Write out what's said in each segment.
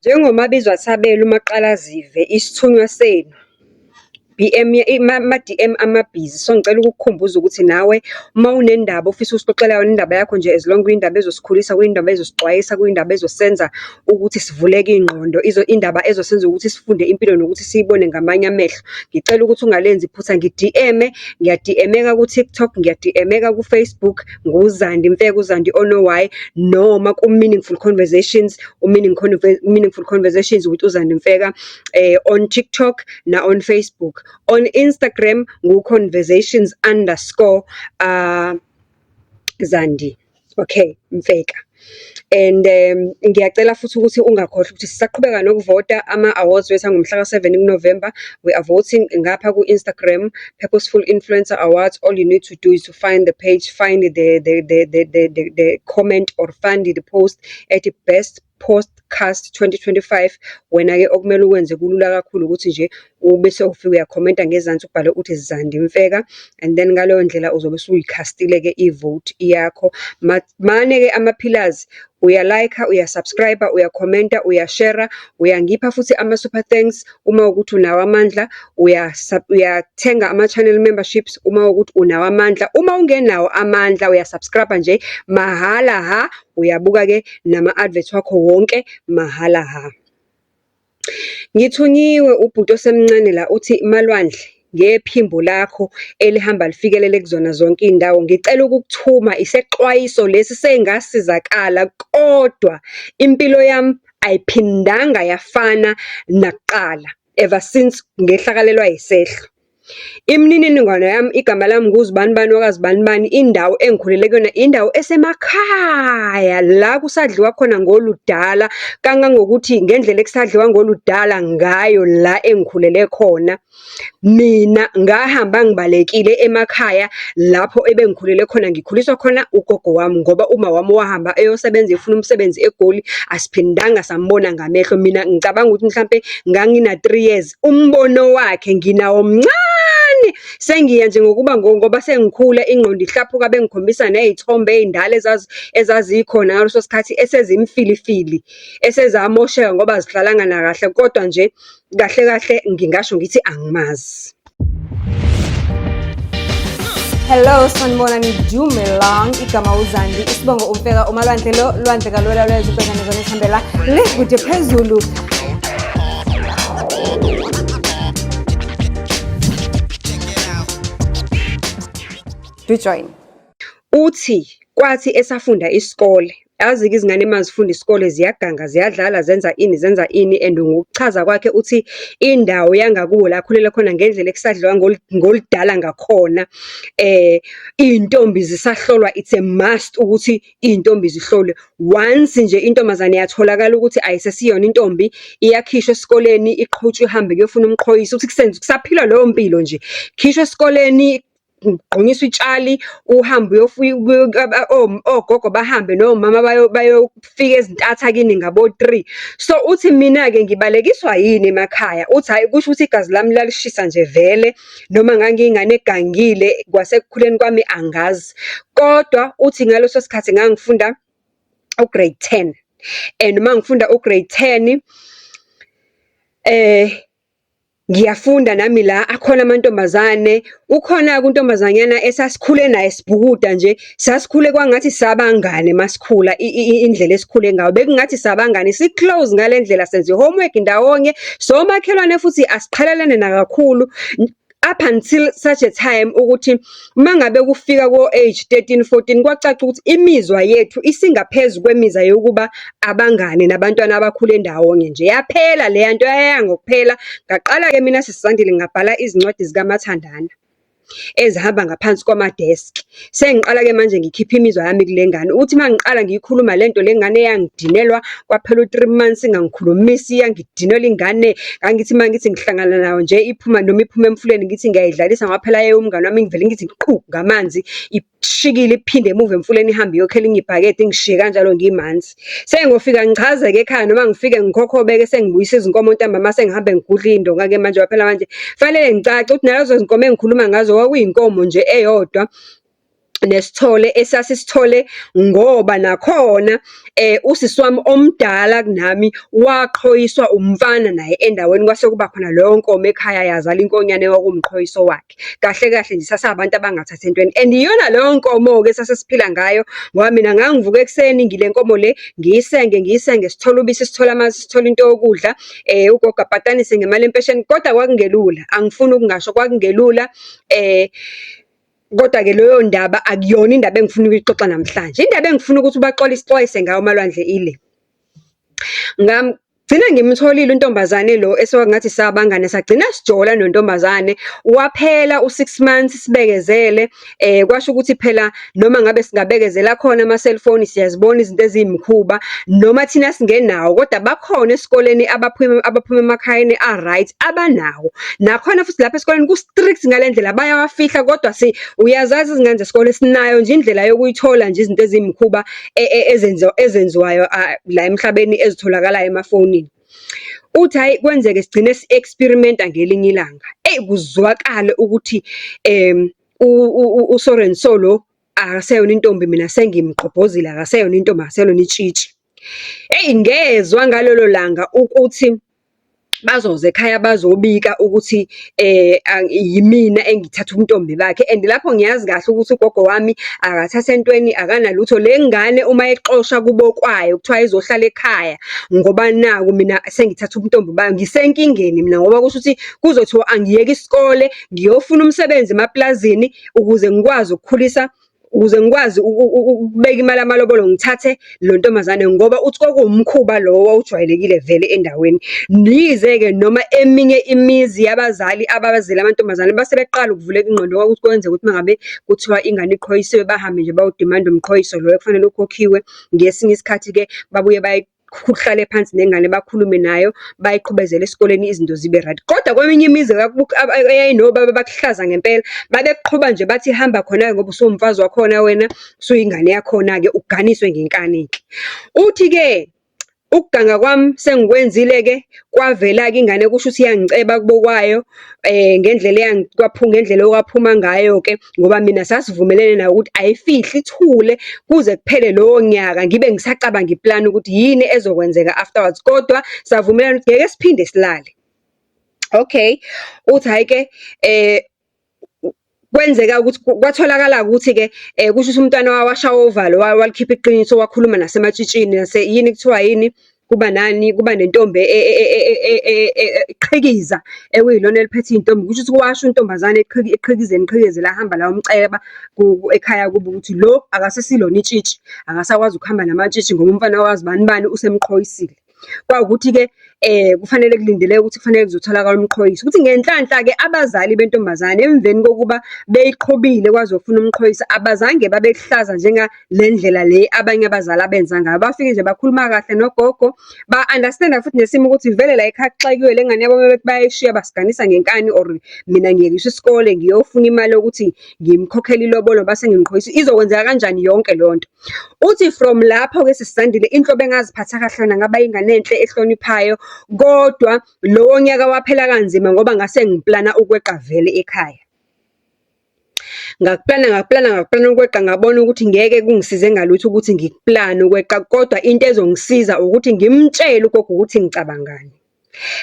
Njengomabizwa Thabela uMaqalazive, isithunywa senu, ama-DM amabhizi. So ngicela ukukukhumbuza ukuthi nawe uma unendaba ofisa usixoxela yona indaba yakho nje, as long kuyindaba ezosikhulisa, kuyindaba ezosixwayisa, kuyindaba ezosenza ukuthi sivuleke ingqondo, indaba ezosenza ukuthi sifunde impilo nokuthi siyibone ngamanye amehlo. Ngicela ukuthi ungalenzi iphutha, ngiya-DM-eka ku-TikTok, ngiya-DM-eka ku-Facebook, nguZandi Mfeka, uZandi Ono-Y, noma ku-Meaningful Conversations, Meaningful Conversations with uZandi Mfeka, on TikTok na on Facebook. On Instagram, ngu-conversations_, Zandi, okay, Mfeka. And ngiyacela futhi ukuthi ungakhohlwa ukuthi sisaqhubeka nokuvota ama-awards wethu angomhla ka-7 kuNovember. We are voting ngapha ku-Instagram, Purposeful Influencer Awards. All you need to do is to find the page, find the comment, or find the post at the Best Podcast 2025. Wena-ke okumele ukwenze kulula kakhulu ukuthi nje ubese ufike uyakhomenta ngezansi ubhale uthi Zandi Mfeka, and then ngaleyo ndlela uzobe usuyikhastile-ke i-vote yakho. Mane-ke ama-pillars, uyalike, uyasubscribe, uyakhomenta, uyashare, uyangipha futhi ama-super thanks uma ukuthi unawo amandla, uyathenga ama-channel memberships uma ukuthi unawo amandla. Uma ungenawo amandla uyasubscribe nje mahala ha, uyabuka-ke nama-advert wakho wonke mahala ha. Ngithunyiwe ubhuti osemncane la uthi Malwandle, ngephimbo lakho elihamba lifikelele kuzona zonke indawo, ngicela ukukuthuma isexwayiso lesi sengasizakala, kodwa impilo yami ayiphindanga yafana nakuqala ever since ngehlakalelwa yisehlo. Imininingwane yami, igama lami nguZibanibani wakaZibanibani, indawo engikhulele kuyona indawo esemakhaya la kusadliwa khona ngoludala, kangangokuthi ngendlela ekusadliwa ngoludala ngayo la engikhulele khona. Mina ngahamba ngibalekile emakhaya lapho ebengikhulele khona, ngikhuliswa khona ugogo wami, ngoba uma wami wahamba eyosebenza efuna umsebenzi eGoli, asiphindanga sambona ngamehlo. Mina ngicabanga ukuthi mhlampe ngangina 3 years, umbono wakhe nginawo mncane. Sengiya nje ngoba sengikhula, ingqondo ihlaphuka, bengikhombisa nezithombe ezindala ezazikhona ngaleso sikhathi, esezimfilifili, esezamosheka ngoba zihlalanga nakahle, kodwa nje kahle kahle ngingasho ngithi angimazi. Hello, sanibonani, Dumelang, igama uZandi, isibongo uMfeka, uMalwandle lo, lwandle kalola lweza ubhekane zona isihambela likude phezulu. Do join. Uthi kwathi esafunda isikole, yazi-ke izingane mazifunda isikole ziyaganga, ziyadlala, zenza ini, and ngokuchaza kwakhe uthi indawo yangakuwo la akhulela khona ngendlela ekusadliwa ngoludala ngakhona, iy'ntombi zisahlolwa. It's a must ukuthi iy'ntombi zihlolwe. Once nje intombazane yatholakala ukuthi ayisesiyona intombi, iyakhishwa esikoleni, iqhutshwe ihambe kuyofuna umqhoyisi, ukuthi kusaphilwa leyo mpilo nje. Khishwa esikoleni, ugqonyiswa itshali, uhambe ogogo bahambe nomama bayofika ezintatha kini ngabo 3. So uthi mina-ke ngibalekiswa yini emakhaya? Uthi hayi, kusho ukuthi igazi lami lalishisa nje vele, noma ngangiyingane egangile kwasekukhuleni kwami angazi. Kodwa uthi ngaleso sikhathi ngangifunda ugrade 10, and uma ngifunda ugrade 10, ngiyafunda nami la akhona amantombazane, ukhona kuntombazanyana esasikhule naye sibhukuda nje, sasikhule kwangathi sabangane masikhula, indlela esikhule ngayo bekungathi sabangane, si-close ngale ndlela, senze homework ndawonye, so makhelwane futhi asiqhelelene nakakhulu, up until such a time ukuthi mangabe kufika ko-age 13, 14 kwacaca ukuthi imizwa yethu isingaphezu kwemizwa yokuba abangane nabantwana abakhule ndawonye nje. Yaphela leya nto, ngokuphela ngaqala-ke mina sisandile ngabhala izincwadi zikaMathandana ezihamba ngaphansi kwamadeski. Sengiqala-ke manje ngikhipha imizwa yami kule ngane, uthi uma ngiqala ngiyikhuluma lento, le ngane yangidinelwa kwaphela 3 months ingangikhulumisi, yangidinelwa ingane. Ngangithi uma ngithi ngihlangana nayo nje iphuma emfuleni, ngithi ngiyayidlalisa ngaphela umngane wami, ngivele ngithi qhu ngamanzi, ishikile iphinde emuva emfuleni, ihambe iyokhela ingibhakede, ngishiye kanjalo ngimanzi. Sengofika ngichazeke ekhaya, noma ngifike ngikhokhobeke, sengibuyisa izinkomo ntambama, sengihambe ngigudla iy'ndonga-ke manje waphela manje fanele ngicace ukuthi nalezo zinkomo engikhuluma ngazo kwakuyinkomo nje eyodwa nesithole esasisithole ngoba nakhona usisi wami omdala kunami waqhoyiswa umfana naye endaweni kwase kuba khona leyo nkomo ekhaya yazala inkonyane kwakuwumqhoyiso wakhe. Kahle kahle nje sasabantu abangathathi entweni and iyona leyo nkomo-ke esasesiphila ngayo ngoba mina ngangivuka ekuseni ngile nkomo le ngiyisenge sithole ubisi sithole amasi sithole into yokudla ugogo abhatanise ngemali yempesheni kodwa kwakungelula angifuni ukungasho kwakungelula kodwa-ke leyo ndaba akuyona indaba engifuna ukuyixoxa namhlanje. Indaba engifuna ukuthi ubaxolise ngayo uMalwandle ile. Gcina ngimtholile untombazane lo esekungathi sabangane sagcina sijola nontombazane waphela u6 months sibekezele kwasho ukuthi phela noma ngabe singabekezela khona ama cellphone siyazibona izinto ezimkhuba noma thina singenawo kodwa bakhona esikoleni abaphuma emakhayeni right abanawo nakhona futhi lapha esikoleni ku strict ngalendlela bayawafihla kodwa uyazazi izingane zesikole sinayo nje indlela yokuyithola nje izinto ezimkhuba ezenziwayo la emhlabeni ezitholakala emafonini. Uthi hayi kwenzeke sigcine si-experimenta ngelinye ilanga kuzwakale ukuthi uSorenso lo akaseyona intombi mina sengimgqobhozile akaseyona intombi akaseyona itshitshi. Ngezwa ngalelo langa ukuthi bazoze ekhaya bazobika ukuthi yimina engithatha umntombi bakhe and lapho ngiyazi kahle ukuthi ugogo wami akathatha entweni akanalutho le ngane uma exosha kubo kwayo kuthiwa izohlala ekhaya ngoba naku mina sengithatha umntombi bayo ngisenkingeni mina ngoba kusho ukuthi kuzothiwa angiyeke isikole ngiyofuna umsebenzi emaplazini ukuze ngikwazi ukukhulisa ukuze ngikwazi ukubeka imali amalobolo ngithathe lo ntombazane ngoba uthi kwakuwumkhuba lo wawujwayelekile vele endaweni. Nize-ke noma eminye imizi yabazali abazela amantombazane base beqala ukuvuleka ingqondo ukuthi kwenze ukuthi mangabe kuthiwa ingane iqhoyisiwe bahambe nje bayodimanda umqhoyiso lo ekufanele ukhokhiwe. Ngesinye isikhathi-ke babuye kuhlale phansi nengane bakhulume nayo bayiqhubezele esikoleni izinto zibe right. Kodwa kweminye imizi eyayinobaba bakuhlaza ngempela babeqhubha nje bathi hamba khona ngoba usumfazi wakhona wena usuyingane yakhona-ke uganiswe ngenkani-ke. Uthi-ke ukuganga kwami sengikwenzile-ke kwavela-ke ingane kusho ukuthi iyangiceba kubo kwayo ngendlela ngendlela okwaphuma ngayo-ke ngoba mina sasivumelene nayo ukuthi ayifihli ithule kuze kuphele lowo nyaka ngibe ngisacabanga iplan ukuthi yini ezokwenzeka afterwards kodwa savumelana ukuthi ngeke siphinde silale. Okay, uthi hayi-ke kwenzeka ukuthi kwatholakala ukuthi-ke kusho ukuthi umntwana wawashawa uvalo walikhipha iqiniso wakhuluma nasematshitshini yini kuthiwa yini kuba nentombi iqhikiza ekuyilona eliphethe iy'ntombi kusho ukuthi washo untombazane iqhikizeni lahamba la umceba ekhaya kubo ukuthi lo akasesilona itshitshi akasakwazi ukuhamba namatshitshi ngoba umfana wazi bani usemqhoyisile. Kwawukuthi-ke kufanele kulindeleke ukuthi kufanele kuzotholakala umqhoyisi ukuthi ngenhlanhla-ke abazali bentombazane emveni kokuba beyiqhobile kwazofuna umqhoyisi abazange babekuhlaza njengale ndlela le abanye abazali abenza ngayo. Bafike nje bakhuluma kahle nogogo ba-understand futhi nesimo ukuthi vele la ekhaya kuxakiwe le ngane yabo bayishiya basiganisa ngenkani or mina ngiyekiswa isikole ngiyofuna imali yokuthi ngimkhokhele ilobolo base ngimqhoyisi izokwenzeka kanjani yonke leyo nto. Uthi from lapho-ke sisandile inhlobo engaziphatha kahle yona ngaba ingane enhle ehloniphayo kodwa lowo nyaka waphela kanzima ngoba ngase ngiplana ukweqa vele ekhaya. Ngakuplana ukweqa ngabona ukuthi ngeke kungisize ngalutho ukuthi ngikuplane ukweqa kodwa into ezongisiza ukuthi ngimtshele ugogo ukuthi ngicabangani.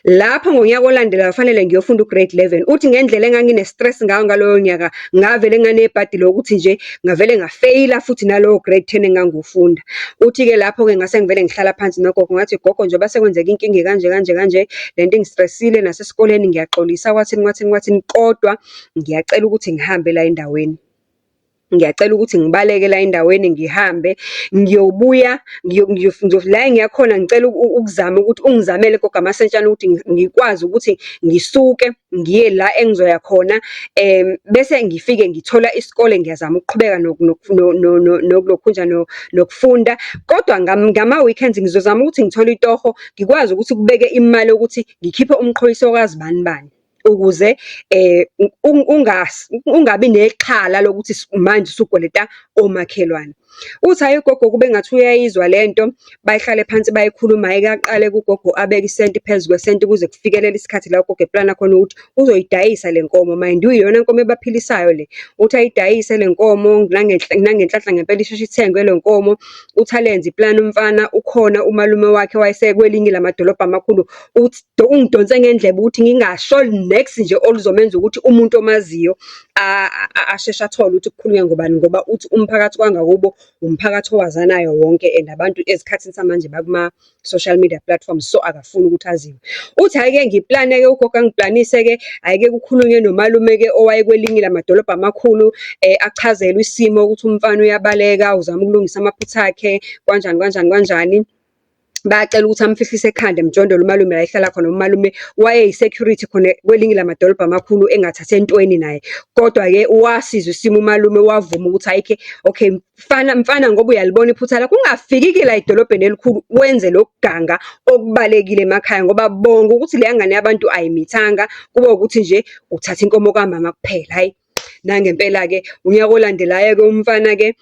Lapho ngonyaka olandela kufanele ngiyofunda ugrade 11 uthi ngendlela engangine-stress ngayo ngaloyo nyaka ngavele nganebhadi lokuthi nje ngavele ngafeyila futhi nalowo grade 10 engangufunda. Uthi-ke lapho-ke ngase ngivele ngihlala phansi nogogo ngathi gogo njengoba sekwenzeka inkinga kanje lento ingistressile nasesikoleni ngiyaxolisa kwathini kodwa ngiyacela ukuthi ngihambe la endaweni. Ngiyacela ukuthi ngibaleke la endaweni ngihambe ngiyobuya la engiyakhona ngicela ukuzama ukuthi ungizamele gogo amasentshana ukuthi ngikwazi ukuthi ngisuke ngiye la engizoya khona bese ngifike ngithola isikole ngiyazama ukuqhubeka nokulokhunja nokufunda kodwa ngama-weekends ngizozama ukuthi ngithole itoho ngikwazi ukuthi kubeke imali yokuthi ngikhiphe umqhoyisi okazi bani ukuze ungabi nexhala lokuthi manje usukweleta omakhelwane. Uthi hhayi ugogo kube ngathi uyayizwa lento, bayihlale phansi bayikhuluma, hhayi-ke aqale kugogo abeke isenti phezu kwesenti kuze kufikelele isikhathi la ugogo eplana khona ukuthi uzoyidayisa le nkomo. Mind you, iyona nkomo ebaphilisayo le. Uthi ayidayise le nkomo nangenhlanhla ngempela isheshe ithengwe le nkomo. Uthi alenze iplani umfana, ukhona umalume wakhe wayesekwelinye lamadolobha amakhulu. Uthi ungidonse ngendlebe ukuthi ngingasho next nje oluzomenza ukuthi umuntu omaziyo asheshe athole ukuthi kukhulunywa ngobani, ngoba uthi umphakathi wangakubo umphakathi owazanayo wonke and abantu ezikhathini samanje bakuma-social media platforms, so akafuni ukuthi aziwe. Uthi hhayi-ke ngiplane-ke ugogo angiplanise-ke, hhayi-ke kukhulunywe nomalume-ke owayekwelinye lamadolobha amakhulu, achazelwe isimo ukuthi umfana uyabaleka, uzama ukulungisa amaphutha akhe, kanjani kanjani kanjani. Bacela ukuthi amfihlise ekhanda emjondolo umalume la ehlala khona. Umalume wayeyi-security khona kwelinye lamadolobha amakhulu engathathi entweni naye. Kodwa-ke wasizwa isimo umalume, wavuma ukuthi hhayi-ke, okay mfana ngoba uyalibona iphutha lakho, ungafiki-ke la edolobheni elikhulu wenze lokhu ganga okubalekile emakhaya, ngoba bonga ukuthi leya ngane yabantu ayimithanga, kuba ukuthi nje uthatha inkomo kamama kuphela. Hhayi, nangempela-ke unyaka olandelayo-ke umfana-ke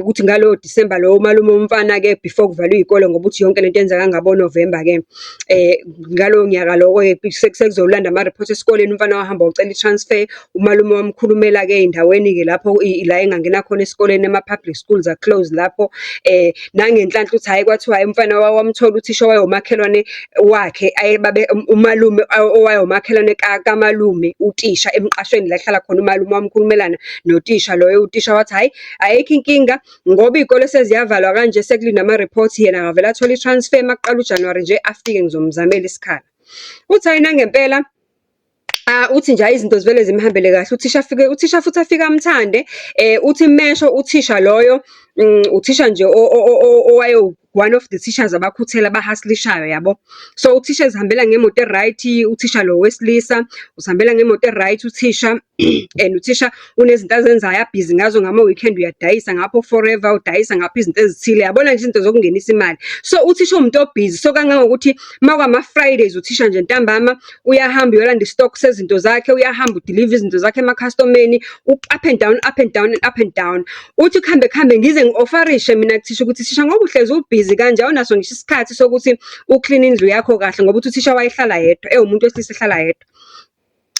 kuthi ngalowo Disemba lowo umalume womfana-ke before kuvalwe iy'kole, ngoba uthi yonke lento yenzeka ngabo November-ke, ngalowo nyaka lowo-ke sekuzolanda ama-report esikoleni, umfana wahamba wacela i-transfer. Umalume wamkhulumela-ke ey'ndaweni-ke lapho la engangena khona esikoleni, ama-public schools are-closed lapho. Nangenhlanhla uthi hhayi kwathiwa hhayi umfana wamthola uthisha owayewomakhelwane wakhe, umalume owayewomakhelwane kamalume, utisha emqashweni la ehlala khona umalume, wamkhulumelana notisha loyo. Utisha wathi hhayi, ayikho inkinga ngoba iy'kole seziyavalwa kanje sekulindwa ama-report, yena akavele athole i-transfer makuqala uJanuwari nje afike ngizomzamela isikhala. Uthi hhayi nangempela uthi nje izinto zivele zimhambele kahle. Uthisha futhi afike amthande. Uthi mesho uthisha loyo, uthisha nje one of the teachers abakhuthele abahasilishayo yabo. So uthisha ezihambela ngemoto e-right, uthisha lo wesilisa usihambela ngemoto e-right uthisha. And uthisha unezinto azenzayo abhizi ngazo ngama-weekend, uyadayisa ngapho forever, udayisa ngapho izinto ezithile, yabona nje izinto zokungenisa imali. So uthisha umuntu obhizi, so kangangokuthi makwama-Fridays uthisha nje ntambama uyahamba uyolanda i-stock sezinto zakhe, uyahamba udiliva izinto zakhe emakhastomeni, up and down, up and down, up and down. Uthi kuhambe ngize ngi-ofarishe mina kuthisha ukuthi thisha ngoba uhlezi ubhizi kanje awunaso ngisho isikhathi sokuthi ukline indlu yakho kahle, ngoba uthi uthisha wayehlala yedwa, umuntu wesilisa ehlala yedwa.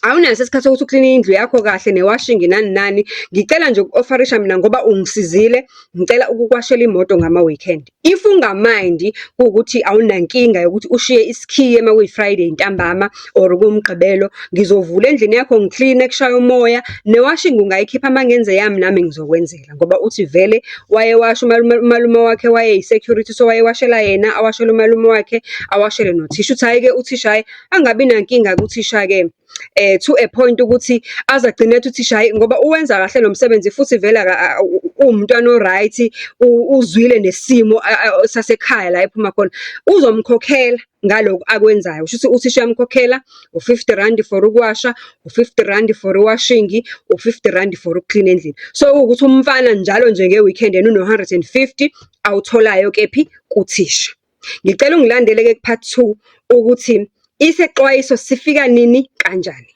Awunaso isikhathi sokuthi ukline indlu yakho kahle, newashingi nani nani. Ngicela nje uku-ofarisha mina ngoba ungisizile, ngicela ukukwashela imoto ngama-weekend. If ungamind kuwukuthi awunankinga yokuthi ushiye isikhiye makuyi-Friday ntambama or kuwumgqibelo, ngizovula endlini yakho ngikline kushaya umoya, newashingi ungayikhipha uma ngenze yami nami ngizokwenzela, ngoba uthi vele wayewasha umalume wakhe wayeyi-security, so wayewashela yena, awashele umalume wakhe, awashele nothisha. Uthi hhayi-ke uthisha hhayi angabi nankinga kuthisha-ke, to a point ukuthi azagcine ethi uthisha hhayi ngoba uwenza kahle lo msebenzi futhi vele uwumntwana o-right, uzwile nesimo sasekhaya la ephuma khona, uzomkhokhela ngalokhu akwenzayo. Kusho ukuthi uthisha uyamkhokhela u-R50 for ukuwasha, u-R50 for iwashingi, u-R50 for ukuklina endlini. So ukuthi umfana njalo nje nge-weekend yena uno-150 awutholayo kephi kuthisha. Ngicela ungilandele-ke ku-part 2 ukuthi isexwayiso sifika nini kanjani.